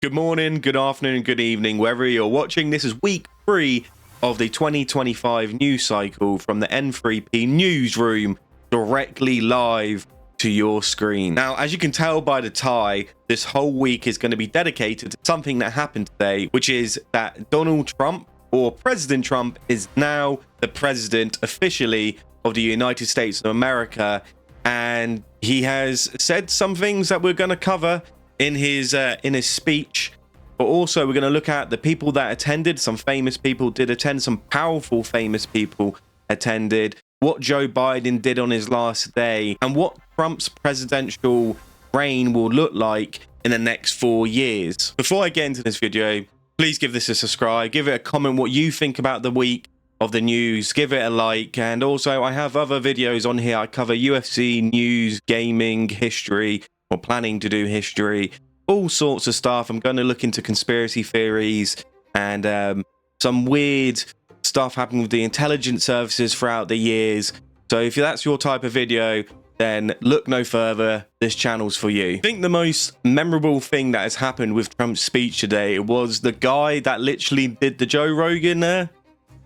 Good morning, good afternoon, good evening, wherever you're watching. This is week 3 of the 2025 news cycle from the N3P newsroom, directly live to your screen. Now, as you can tell by the tie, this whole week is going to be dedicated to something that happened today, which is that Donald Trump, or President Trump, is now the president officially of the United States of America, and he has said some things that we're going to cover in his speech, but also we're going to look at the people that attended. Some famous people did attend, some powerful famous people attended, what Joe Biden did on his last day, and what Trump's presidential reign will look like in the next 4 years. Before I get into this video, please give this a subscribe, give it a comment what you think about the week of the news, give it a like, and also I have other videos on here. I cover UFC, news, gaming, history, or planning to do history, all sorts of stuff. I'm going to look into conspiracy theories and some weird stuff happening with the intelligence services throughout the years. So if that's your type of video, then look no further. This channel's for you. I think the most memorable thing that has happened with Trump's speech today was the guy that literally did the Joe Rogan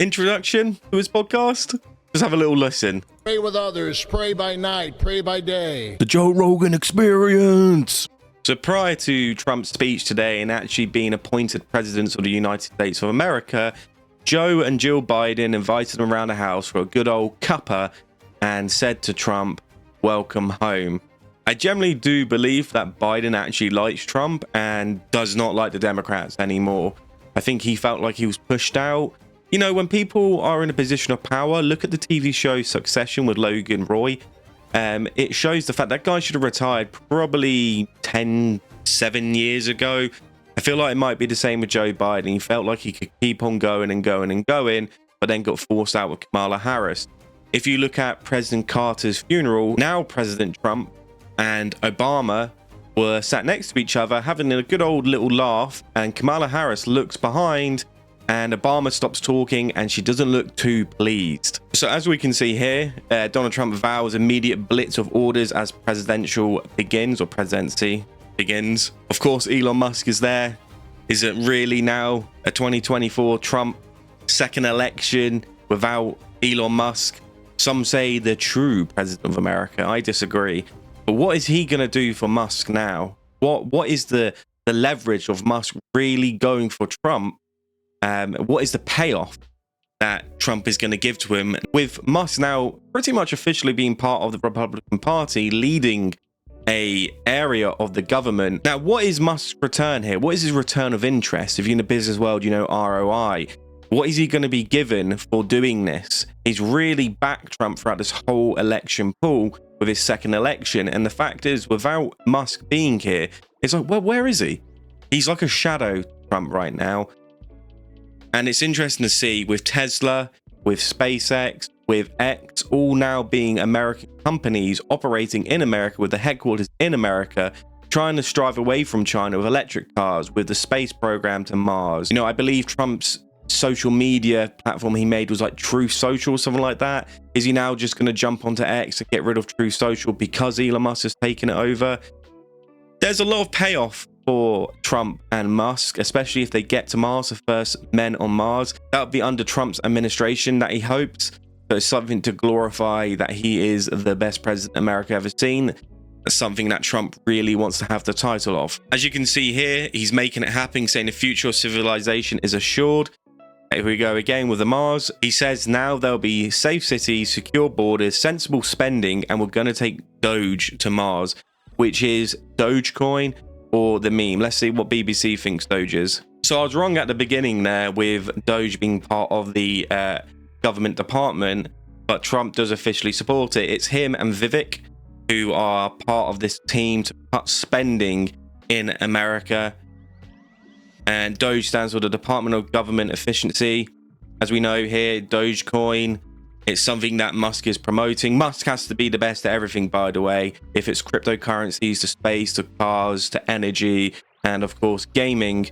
introduction to his podcast. Just have a little listen. Pray with others, pray by night, pray by day. The Joe Rogan experience. So prior to Trump's speech today and actually being appointed presidents of the United States of America, Joe and Jill Biden invited him around the house for a good old cuppa and said to Trump, "Welcome home." I generally do believe that Biden actually likes Trump and does not like the Democrats anymore. I think he felt like he was pushed out. You know, when people are in a position of power, look at the TV show Succession with Logan Roy. It shows the fact that guy should have retired probably 7 years ago. I feel like it might be the same with Joe Biden. He felt like he could keep on going and going and going, but then got forced out with Kamala Harris. If you look at President Carter's funeral, now President Trump and Obama were sat next to each other having a good old little laugh, and Kamala Harris looks behind and Obama stops talking and she doesn't look too pleased. So as we can see here, Donald Trump vows immediate blitz of orders as presidential begins, or presidency begins. Of course, Elon Musk is there. Is it really now a 2024 Trump second election without Elon Musk? Some say the true president of America. I disagree. But what is he going to do for Musk now? What is the leverage of Musk really going for Trump? What is the payoff that Trump is going to give to him, with Musk now pretty much officially being part of the Republican Party, leading a area of the government? Now, what is Musk's return here? What is his return of interest? If you're in the business world, you know ROI. What is he going to be given for doing this? He's really backed Trump throughout this whole election pool with his second election. And the fact is, without Musk being here, it's like, well, where is he? He's like a shadow Trump right now. And it's interesting to see with Tesla, with SpaceX, with X, all now being American companies operating in America with the headquarters in America, trying to strive away from China with electric cars, with the space program to Mars. You know, I believe Trump's social media platform he made was like Truth Social, something like that. Is he now just going to jump onto X and get rid of Truth Social because Elon Musk has taken it over? There's a lot of payoff for Trump and Musk, especially if they get to Mars, the first men on Mars. That would be under Trump's administration that he hopes. So it's something to glorify that he is the best president America ever seen. That's something that Trump really wants to have the title of. As you can see here, he's making it happen, saying the future of civilization is assured. Here we go again with the Mars. He says now there'll be safe cities, secure borders, sensible spending, and we're going to take Doge to Mars, which is Dogecoin, or the meme. Let's see what BBC thinks Doge is. So I was wrong at the beginning there with Doge being part of the government department, but Trump does officially support it. It's him and Vivek who are part of this team to cut spending in America. And Doge stands for the Department of Government Efficiency. As we know here, Dogecoin, it's something that Musk is promoting. Musk has to be the best at everything, by the way. If it's cryptocurrencies, to space, to cars, to energy, and of course gaming,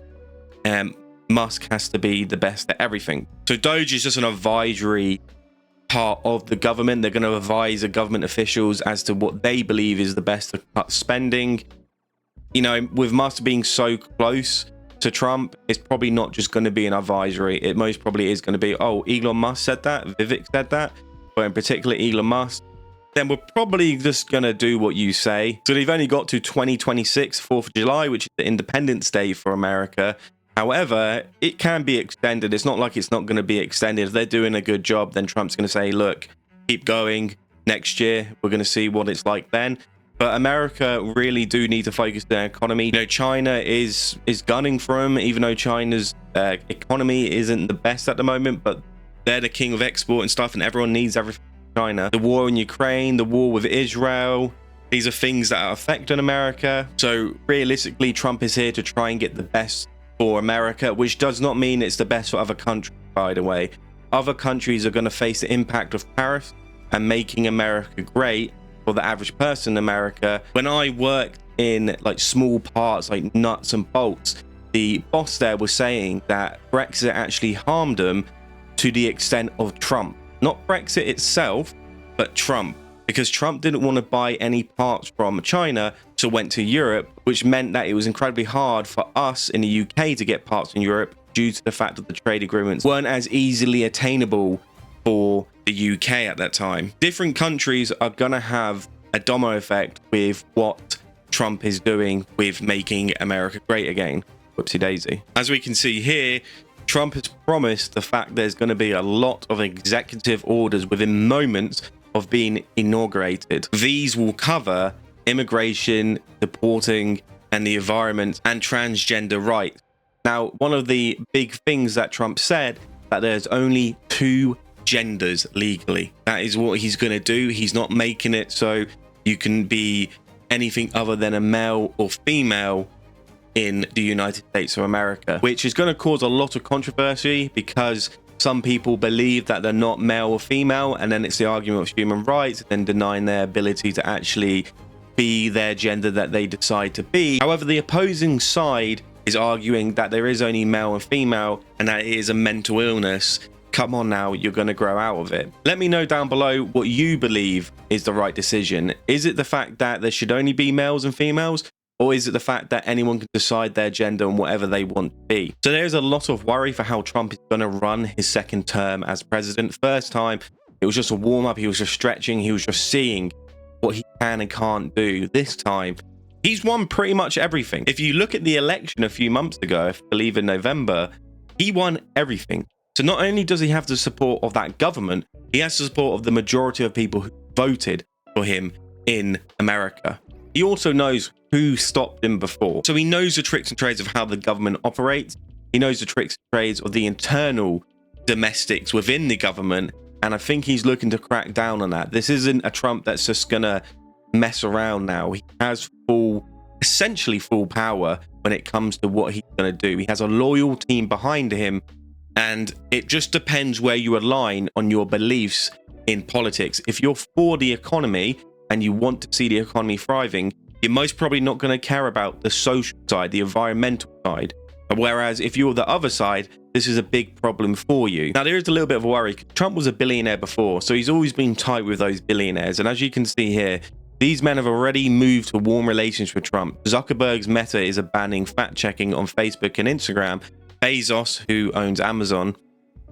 Musk has to be the best at everything. So Doge is just an advisory part of the government. They're going to advise the government officials as to what they believe is the best to cut spending. You know, with Musk being so close to Trump, it's probably not just going to be an advisory. It most probably is going to be, oh, Elon Musk said that, Vivek said that, but in particular Elon Musk, then we're probably just going to do what you say. So they've only got to 2026, 4th of July, which is the Independence Day for America. However, it can be extended. It's not like it's not going to be extended. If they're doing a good job, then Trump's going to say, look, keep going. Next year, we're going to see what it's like then. But America really do need to focus their economy. You know, China is gunning for them, even though China's economy isn't the best at the moment, but they're the king of export and stuff, and everyone needs everything from China. The war in Ukraine, the war with Israel, these are things that are affecting America. So realistically, Trump is here to try and get the best for America, which does not mean it's the best for other countries, by the way. Other countries are going to face the impact of tariffs and making America great for the average person in America. When I worked in like small parts, like nuts and bolts, the boss there was saying that Brexit actually harmed them to the extent of Trump. Not Brexit itself, but Trump. Because Trump didn't want to buy any parts from China, so went to Europe, which meant that it was incredibly hard for us in the UK to get parts in Europe due to the fact that the trade agreements weren't as easily attainable for the UK at that time. Different countries are going to have a domino effect with what Trump is doing with making America great again. Whoopsie daisy. As we can see here, Trump has promised the fact there's going to be a lot of executive orders within moments of being inaugurated. These will cover immigration, deporting, and the environment, and transgender rights. Now, one of the big things that Trump said, that there's only 2 genders legally. That is what he's going to do. He's not making it so you can be anything other than a male or female in the United States of America, which is going to cause a lot of controversy because some people believe that they're not male or female, and then it's the argument of human rights and then denying their ability to actually be their gender that they decide to be. However, the opposing side is arguing that there is only male and female and that it is a mental illness. Come on now, you're going to grow out of it. Let me know down below what you believe is the right decision. Is it the fact that there should only be males and females? Or is it the fact that anyone can decide their gender and whatever they want to be? So there's a lot of worry for how Trump is going to run his second term as president. First time, it was just a warm-up. He was just stretching. He was just seeing what he can and can't do. This time, he's won pretty much everything. If you look at the election a few months ago, I believe in November, he won everything. So not only does he have the support of that government, he has the support of the majority of people who voted for him in America. He also knows who stopped him before. So he knows the tricks and trades of how the government operates. He knows the tricks and trades of the internal domestics within the government. And I think he's looking to crack down on that. This isn't a Trump that's just gonna mess around now. He has essentially full power when it comes to what he's gonna do. He has a loyal team behind him. And it just depends where you align on your beliefs in politics. If you're for the economy and you want to see the economy thriving, you're most probably not going to care about the social side, the environmental side. Whereas if you're the other side, this is a big problem for you. Now, there is a little bit of a worry. Trump was a billionaire before, so he's always been tight with those billionaires. And as you can see here, these men have already moved to warm relations with Trump. Zuckerberg's Meta is banning fact-checking on Facebook and Instagram. Bezos, who owns Amazon,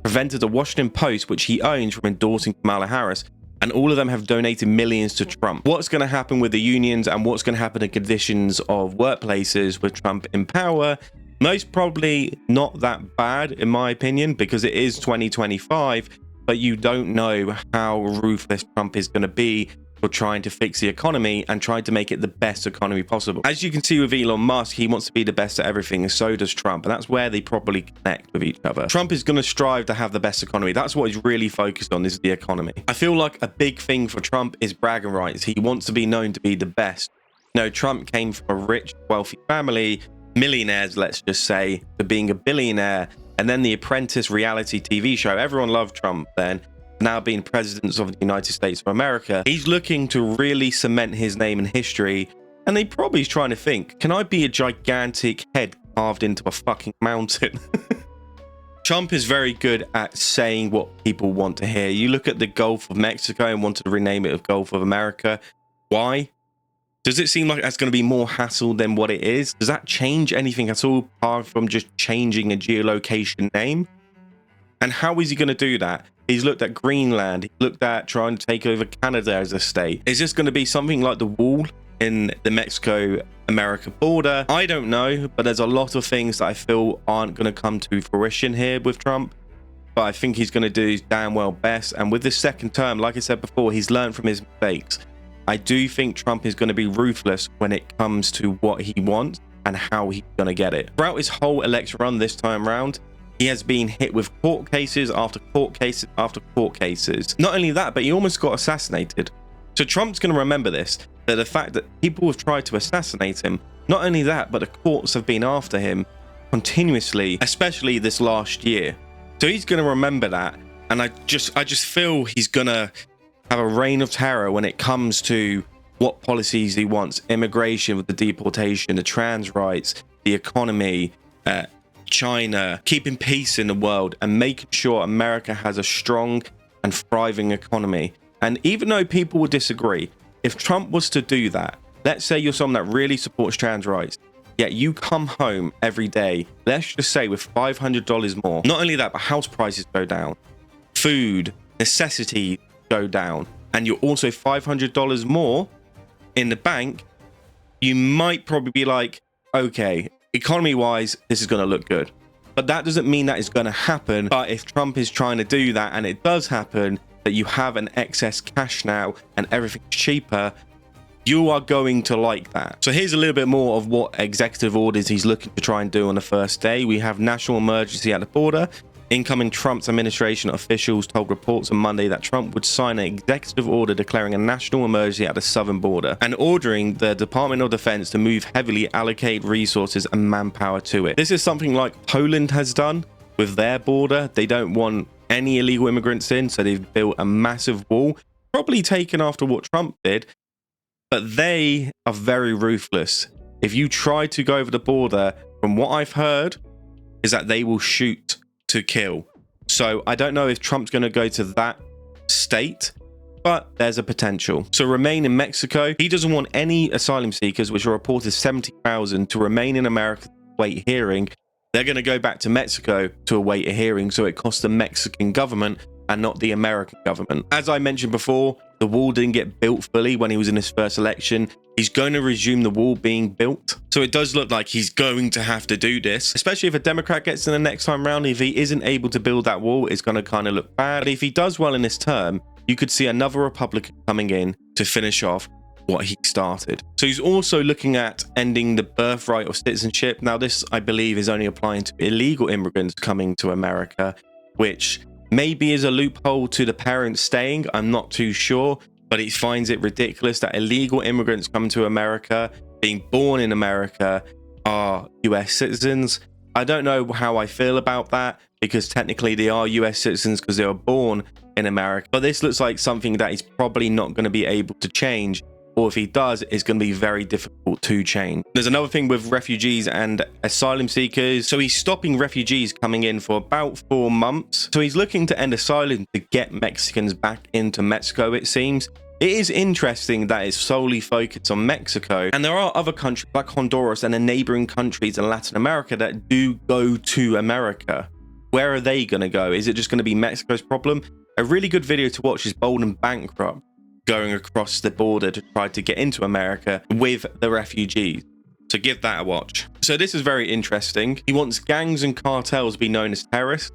prevented the Washington Post, which he owns, from endorsing Kamala Harris. And all of them have donated millions to Trump. What's going to happen with the unions and what's going to happen in conditions of workplaces with Trump in power? Most probably not that bad, in my opinion, because it is 2025, but you don't know how ruthless Trump is going to be for trying to fix the economy and trying to make it the best economy possible. As you can see with Elon Musk, he wants to be the best at everything, and so does Trump, and that's where they probably connect with each other. Trump is going to strive to have the best economy. That's what he's really focused on, is the economy. I feel like a big thing for Trump is bragging rights. He wants to be known to be the best. You know, Trump came from a rich, wealthy family, millionaires, let's just say, to being a billionaire, and then the Apprentice reality TV show. Everyone loved Trump then. Now being president of the United States of America, he's looking to really cement his name in history, and he probably is trying to think, can I be a gigantic head carved into a fucking mountain? Trump is very good at saying what people want to hear. You look at the Gulf of Mexico and wanted to rename it of Gulf of America. Why? Does it seem like that's going to be more hassle than what it is? Does that change anything at all apart from just changing a geolocation name? And how is he going to do that? He's looked at Greenland. He looked at trying to take over Canada as a state. Is this going to be something like the wall in the Mexico-America border? I don't know, but there's a lot of things that I feel aren't going to come to fruition here with Trump. But I think he's going to do his damn well best. And with this second term, like I said before, he's learned from his mistakes. I do think Trump is going to be ruthless when it comes to what he wants and how he's going to get it. Throughout his whole election run this time around, he has been hit with court cases after court cases after court cases. Not only that, but he almost got assassinated. So Trump's going to remember this, that the fact that people have tried to assassinate him. Not only that, but the courts have been after him continuously, especially this last year. So he's going to remember that. And I just feel he's going to have a reign of terror when it comes to what policies he wants. Immigration with the deportation, the trans rights, the economy, China, keeping peace in the world and making sure America has a strong and thriving economy. And even though people will disagree, if Trump was to do that, let's say you're someone that really supports trans rights, yet you come home every day, let's just say with $500 more. Not only that, but house prices go down, food, necessities go down, and you're also $500 more in the bank, you might probably be like, okay, economy wise, this is going to look good. But that doesn't mean that is going to happen. But if Trump is trying to do that and it does happen, that you have an excess cash now and everything's cheaper, you are going to like that. So here's a little bit more of what executive orders he's looking to try and do on the first day. We have national emergency at the border. Incoming Trump's administration officials told reports on Monday that Trump would sign an executive order declaring a national emergency at the southern border and ordering the Department of Defense to move heavily, allocate resources and manpower to it. This is something like Poland has done with their border. They don't want any illegal immigrants in, so they've built a massive wall, probably taken after what Trump did, but they are very ruthless. If you try to go over the border, from what I've heard, is that they will shoot to kill. So I don't know if Trump's going to go to that state, but there's a potential. So remain in Mexico. He doesn't want any asylum seekers, which are reported 70,000, to remain in America to await hearing. They're going to go back to Mexico to await a hearing, so it costs the Mexican government and not the American government. As I mentioned before, the wall didn't get built fully when he was in his first election. He's going to resume the wall being built. So it does look like he's going to have to do this, especially if a Democrat gets in the next time round. If he isn't able to build that wall, it's going to kind of look bad. But if he does well in this term, you could see another Republican coming in to finish off what he started. So he's also looking at ending the birthright of citizenship. Now this, I believe, is only applying to illegal immigrants coming to America, which maybe is a loophole to the parents staying. I'm not too sure, but he finds it ridiculous that illegal immigrants come to America, being born in America, are US citizens. I don't know how I feel about that, because technically they are US citizens because they were born in America. But this looks like something that he's probably not going to be able to change, or if he does, it's going to be very difficult to change. There's another thing with refugees and asylum seekers. So he's stopping refugees coming in for about 4 months. So he's looking to end asylum to get Mexicans back into Mexico, it seems. It is interesting that it's solely focused on Mexico. And there are other countries like Honduras and the neighboring countries in Latin America that do go to America. Where are they going to go? Is it just going to be Mexico's problem? A really good video to watch is Bold and Bankrupt, going across the border to try to get into America with the refugees. So give that a watch. So this is very interesting. He wants gangs and cartels to be known as terrorists.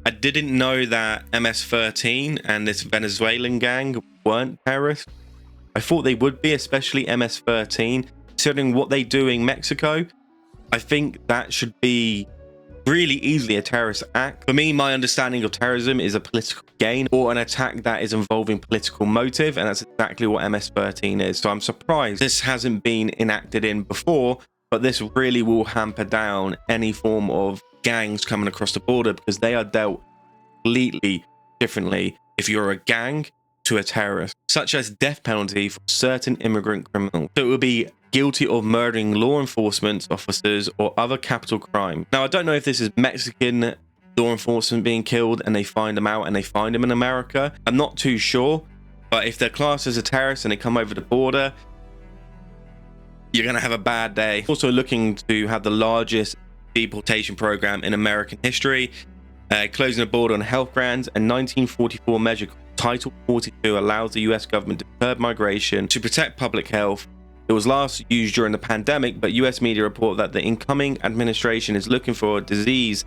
I didn't know that MS-13 and this Venezuelan gang weren't terrorists. I thought they would be, especially MS-13. Considering what they do in Mexico, I think that should be really easily a terrorist act. For me, my understanding of terrorism is a political gain or an attack that is involving political motive, and that's exactly what MS-13 is. So I'm surprised this hasn't been enacted in before, but this really will hamper down any form of gangs coming across the border, because they are dealt completely differently if you're a gang to a terrorist, such as death penalty for certain immigrant criminals. So it would be guilty of murdering law enforcement officers or other capital crime. Now, I don't know if this is Mexican law enforcement being killed and they find them out and they find them in America. I'm not too sure, but if they're classed as a terrorist and they come over the border, you're going to have a bad day. Also looking to have the largest deportation program in American history, closing the border on health grounds. A 1944 measure called Title 42 allows the US government to curb migration to protect public health. It was last used during the pandemic, but US media report that the incoming administration is looking for a disease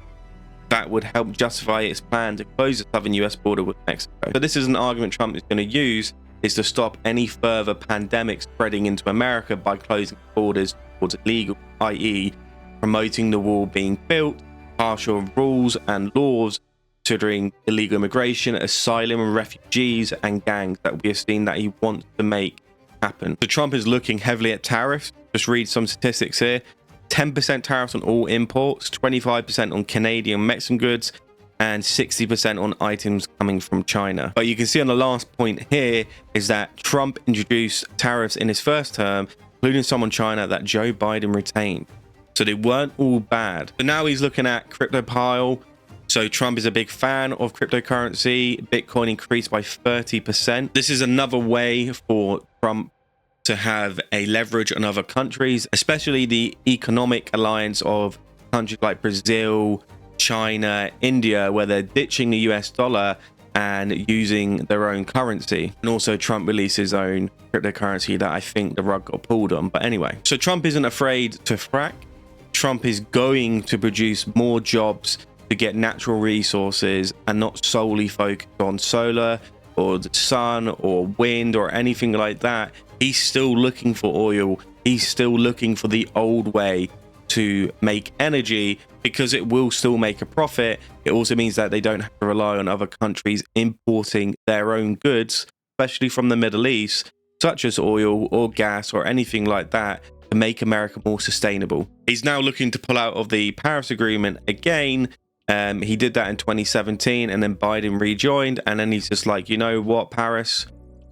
that would help justify its plan to close the southern US border with Mexico. So this is an argument Trump is going to use, is to stop any further pandemics spreading into America by closing borders towards illegal, i.e. promoting the wall being built, harsher rules and laws considering illegal immigration, asylum and refugees, and gangs that we have seen that he wants to make happen. So Trump is looking heavily at tariffs. Just read some statistics here. 10% tariffs on all imports, 25% on Canadian and Mexican goods, and 60% on items coming from China. But you can see on the last point here is that Trump introduced tariffs in his first term, including some on China that Joe Biden retained. So they weren't all bad. But now he's looking at crypto pile. So Trump is a big fan of cryptocurrency. Bitcoin increased by 30%. This is another way for Trump to have a leverage on other countries, especially the economic alliance of countries like Brazil, China, India, where they're ditching the US dollar and using their own currency. And also Trump released his own cryptocurrency that I think the rug got pulled on. But anyway, so Trump isn't afraid to frack. Trump is going to produce more jobs to get natural resources and not solely focus on solar or the sun or wind or anything like that. He's still looking for oil. He's still looking for the old way to make energy because it will still make a profit. It also means that they don't have to rely on other countries importing their own goods, especially from the Middle East, such as oil or gas or anything like that, to make America more sustainable. He's now looking to pull out of the Paris Agreement again. He did that in 2017 and then Biden rejoined, and then he's just like, you know what, Paris,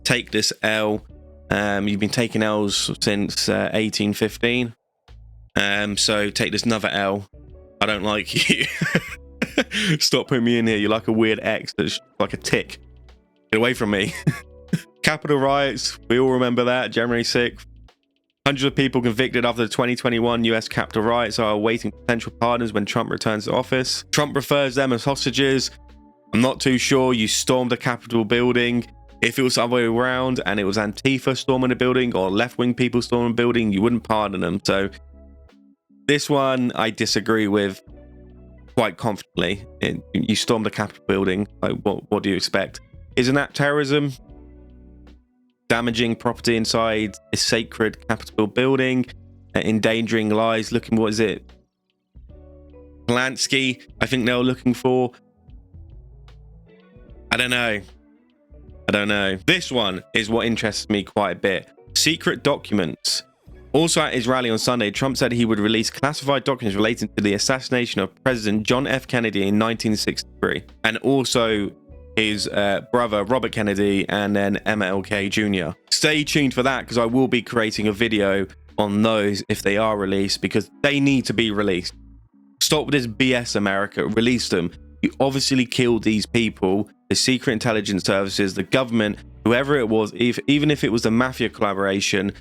take this L. You've been taking L's since 1815. So take this another L. I don't like you. Stop putting me in here. You're like a weird X that's like a tick. Get away from me. Capitol riots. We all remember that. January 6th. Hundreds of people convicted after the 2021 US Capitol riots are awaiting potential pardons when Trump returns to office. Trump refers them as hostages. I'm not too sure. You stormed the Capitol building. If it was the other way around and it was Antifa storming the building or left-wing people storming the building, you wouldn't pardon them. So this one I disagree with quite confidently. You stormed the Capitol building. Like, what do you expect? Isn't that terrorism? Damaging property inside a sacred Capitol building, endangering lives. Looking, what is it? Polanski, I think they were looking for. I don't know. This one is what interests me quite a bit. Secret documents. Also at his rally on Sunday, Trump said he would release classified documents relating to the assassination of President John F. Kennedy in 1963, and also his brother Robert Kennedy and then MLK Jr. Stay tuned for that because I will be creating a video on those if they are released, because they need to be released. Stop with this BS, America. Release them. You obviously killed these people, the secret intelligence services, the government, whoever it was, even if it was the mafia collaboration.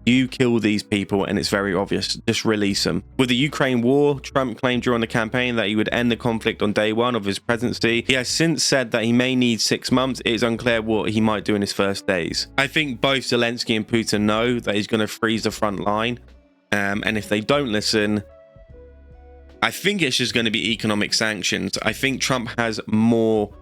You kill these people and it's very obvious. Just release them. With the Ukraine war, Trump claimed during the campaign that he would end the conflict on day one of his presidency. He has since said that he may need 6 months. It is unclear what he might do in his first days. I think both Zelensky and Putin know that he's going to freeze the front line. And if they don't listen, I think it's just going to be economic sanctions. I think Trump has more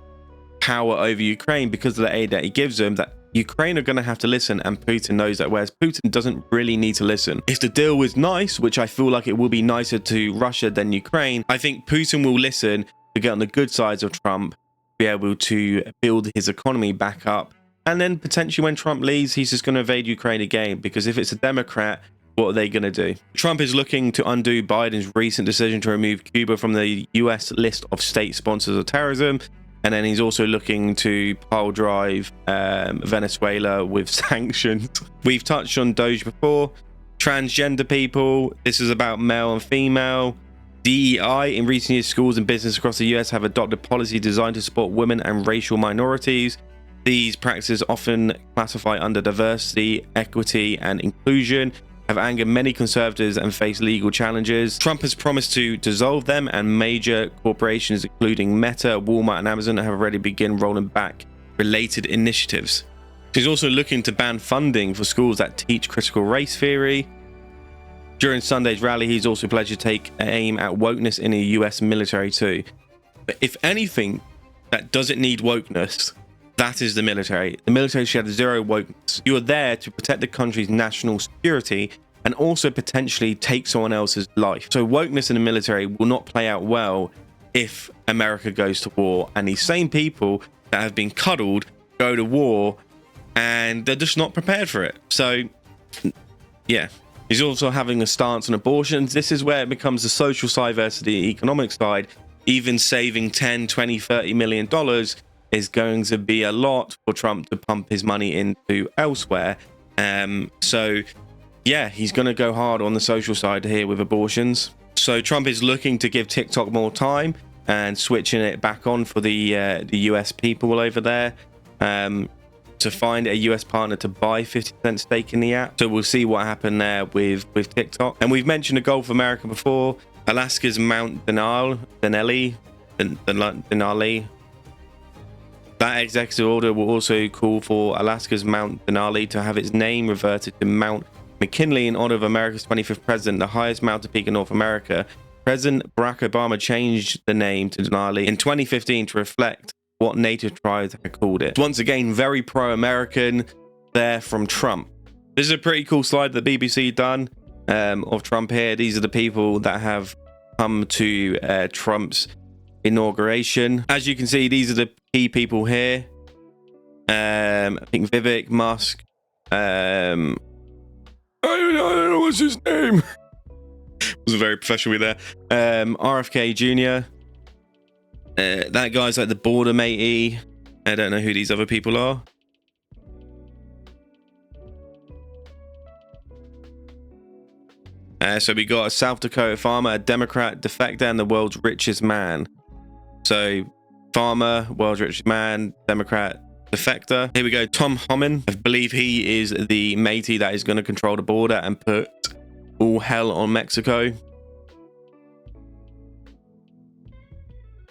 power over Ukraine because of the aid that he gives them, that Ukraine are going to have to listen, and Putin knows that, whereas Putin doesn't really need to listen. If the deal is nice, which I feel like it will be nicer to Russia than Ukraine, I think Putin will listen to get on the good sides of Trump, be able to build his economy back up, and then potentially when Trump leaves, he's just going to invade Ukraine again, because if it's a Democrat, what are they going to do? Trump is looking to undo Biden's recent decision to remove Cuba from the US list of state sponsors of terrorism. And then he's also looking to pile drive Venezuela with sanctions. We've touched on Doge before. Transgender people. This is about male and female. DEI. In recent years, schools and business across the US have adopted policies designed to support women and racial minorities. These practices often classify under diversity, equity, and inclusion. have angered many conservatives and face legal challenges. Trump has promised to dissolve them, and major corporations including Meta, Walmart, and Amazon have already begun rolling back related initiatives. He's also looking to ban funding for schools that teach critical race theory. During Sunday's rally, he's also pledged to take aim at wokeness in the US military too. But if anything that doesn't need wokeness, that is the military. The military should have zero wokeness. You are there to protect the country's national security and also potentially take someone else's life. So wokeness in the military will not play out well if America goes to war, and these same people that have been cuddled go to war and they're just not prepared for it. So yeah. He's also having a stance on abortions. This is where it becomes the social side versus the economic side. Even saving 10, 20, 30 million dollars is going to be a lot for Trump to pump his money into elsewhere. So yeah, he's going to go hard on the social side here with abortions. So Trump is looking to give TikTok more time and switching it back on for the US people over there. To find a US partner to buy 50% stake in the app. So we'll see what happened there with TikTok. And we've mentioned the Gulf of America before. Alaska's Mount Denali. That executive order will also call for Alaska's Mount Denali to have its name reverted to Mount McKinley in honor of America's 25th president, the highest mountain peak in North America. President Barack Obama changed the name to Denali in 2015 to reflect what native tribes had called it. Once again, very pro-American there from Trump. This is a pretty cool slide that BBC done of Trump here. These are the people that have come to Trump's inauguration. As you can see, these are the key people here. I think Vivek, Musk. I don't know what's his name. Wasn't very professional there. RFK Jr. That guy's like the border matey. I don't know who these other people are. So we got a South Dakota farmer, a Democrat defector, and the world's richest man. So farmer, world's richest man, Democrat defector. Here we go, Tom Homan. I believe he is the matey that is going to control the border and put all hell on Mexico.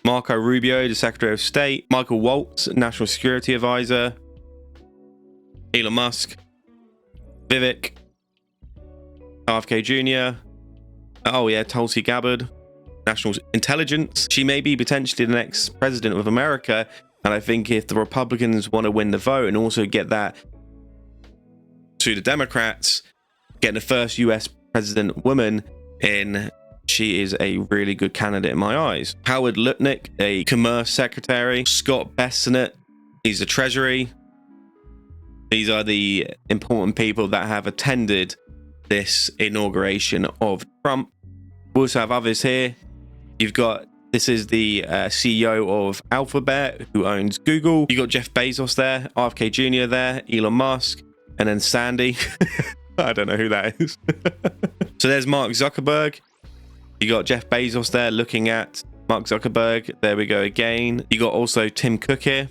Marco Rubio, the Secretary of State. Michael Waltz, National Security Advisor. Elon Musk. Vivek. RFK Jr. Oh yeah, Tulsi Gabbard. National Intelligence. She may be potentially the next president of America. And I think if the Republicans want to win the vote and also get that to the Democrats, getting the first US president woman in, she is a really good candidate in my eyes. Howard Lutnick, a commerce secretary. Scott Bessent, he's the treasury. These are the important people that have attended this inauguration of Trump. We also have others here. You've got, this is the CEO of Alphabet, who owns Google. You got Jeff Bezos there, RFK Jr. there, Elon Musk, and then Sandy. I don't know who that is. So there's Mark Zuckerberg. You got Jeff Bezos there looking at Mark Zuckerberg. There we go again. You got also Tim Cook here.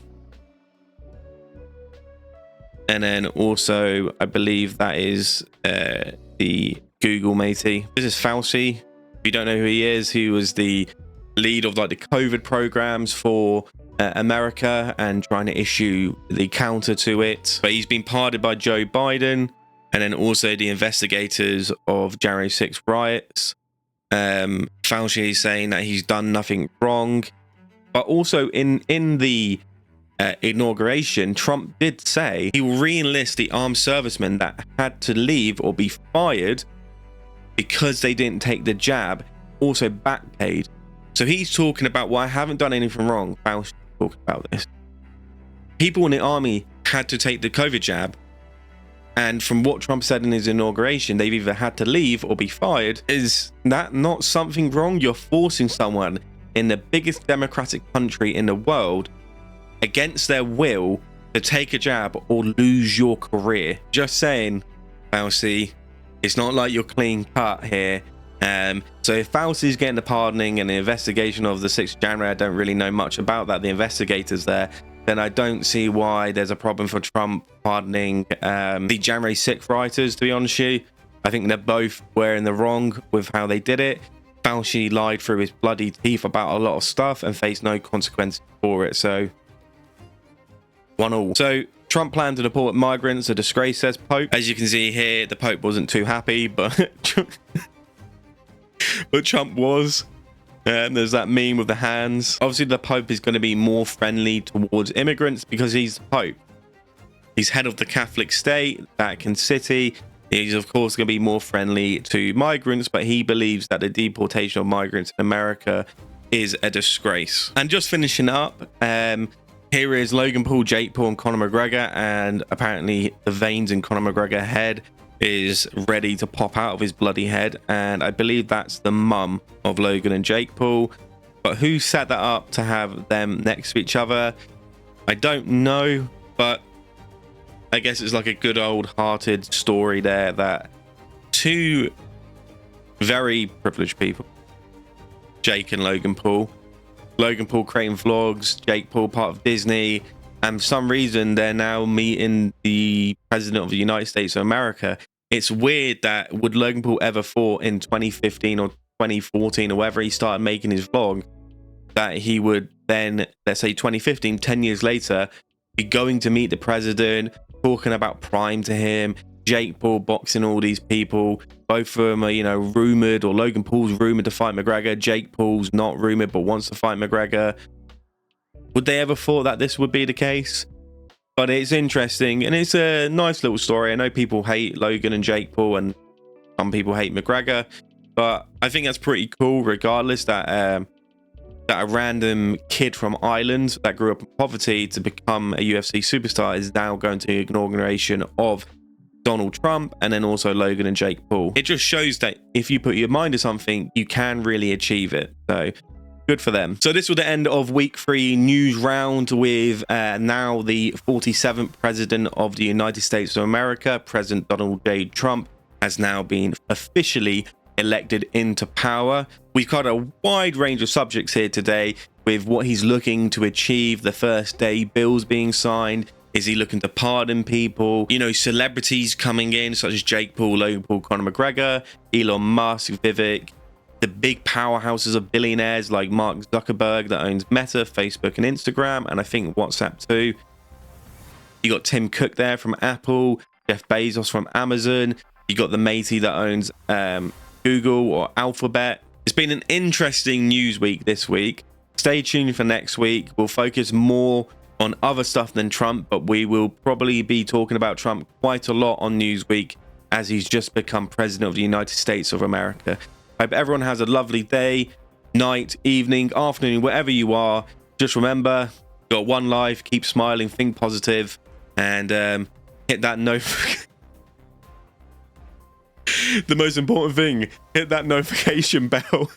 And then also, I believe that is the Google matey. This is Fauci. If you don't know who he was the lead of like the COVID programs for America and trying to issue the counter to it. But he's been pardoned by Joe Biden and then also the investigators of January 6th riots. Fauci is saying that he's done nothing wrong. But also in the inauguration, Trump did say he will re-enlist the armed servicemen that had to leave or be fired because they didn't take the jab, also back paid. So he's talking about, well, I haven't done anything wrong. Fauci talking about this. People in the army had to take the COVID jab, and from what Trump said in his inauguration, they've either had to leave or be fired. Is that not something wrong? You're forcing someone in the biggest democratic country in the world against their will to take a jab or lose your career. Just saying, Fauci, it's not like you're clean cut here. So if Fauci's getting the pardoning and the investigation of the 6th of January, I don't really know much about that, the investigators there, then I don't see why there's a problem for Trump pardoning the January 6th rioters, to be honest with you. I think they're both were in the wrong with how they did it. Fauci lied through his bloody teeth about a lot of stuff and faced no consequences for it. So 1-1. So Trump planned to deport migrants, a disgrace, says Pope. As you can see here, the Pope wasn't too happy, but but Trump was. And there's that meme with the hands. Obviously, the Pope is going to be more friendly towards immigrants because he's the Pope. He's head of the Catholic state, Vatican City. He's, of course, going to be more friendly to migrants, but he believes that the deportation of migrants in America is a disgrace. And just finishing up, here is Logan Paul, Jake Paul, and Conor McGregor. And apparently, the veins in Conor McGregor's head is ready to pop out of his bloody head, and I believe that's the mum of Logan and Jake Paul. But who set that up to have them next to each other, I don't know, but I guess it's like a good old hearted story there, that two very privileged people, Jake and Logan Paul creating vlogs, Jake Paul part of Disney, and for some reason they're now meeting the president of the United States of America. It's weird that would Logan Paul ever thought in 2015 or 2014 or wherever he started making his vlog that he would then, let's say 2015, 10 years later, be going to meet the president, talking about Prime to him, Jake Paul boxing all these people. Both of them are, you know, rumored, or Logan Paul's rumored to fight McGregor. Jake Paul's not rumored but wants to fight McGregor. Would they ever thought that this would be the case? But it's interesting, and it's a nice little story. I know people hate Logan and Jake Paul, and some people hate McGregor, but I think that's pretty cool regardless, that that a random kid from Ireland that grew up in poverty to become a UFC superstar is now going to the inauguration of Donald Trump, and then also Logan and Jake Paul. It just shows that if you put your mind to something, you can really achieve it. So good for them. So this was the end of week 3 news round with now the 47th president of the United States of America, President Donald J. Trump, has now been officially elected into power. We've got a wide range of subjects here today with what he's looking to achieve, the first day bills being signed. Is he looking to pardon people? You know, celebrities coming in such as Jake Paul, Logan Paul, Conor McGregor, Elon Musk, Vivek, the big powerhouses of billionaires like Mark Zuckerberg that owns Meta, Facebook, and Instagram, and I think WhatsApp too. You got Tim Cook there from Apple, Jeff Bezos from Amazon. You got the matey that owns Google or Alphabet. It's been an interesting news week this week. Stay tuned for next week. We'll focus more on other stuff than Trump, but we will probably be talking about Trump quite a lot on Newsweek as he's just become president of the United States of America. I hope everyone has a lovely day, night, evening, afternoon, wherever you are. Just remember, you've got one life, keep smiling, think positive, and hit that the most important thing, hit that notification bell.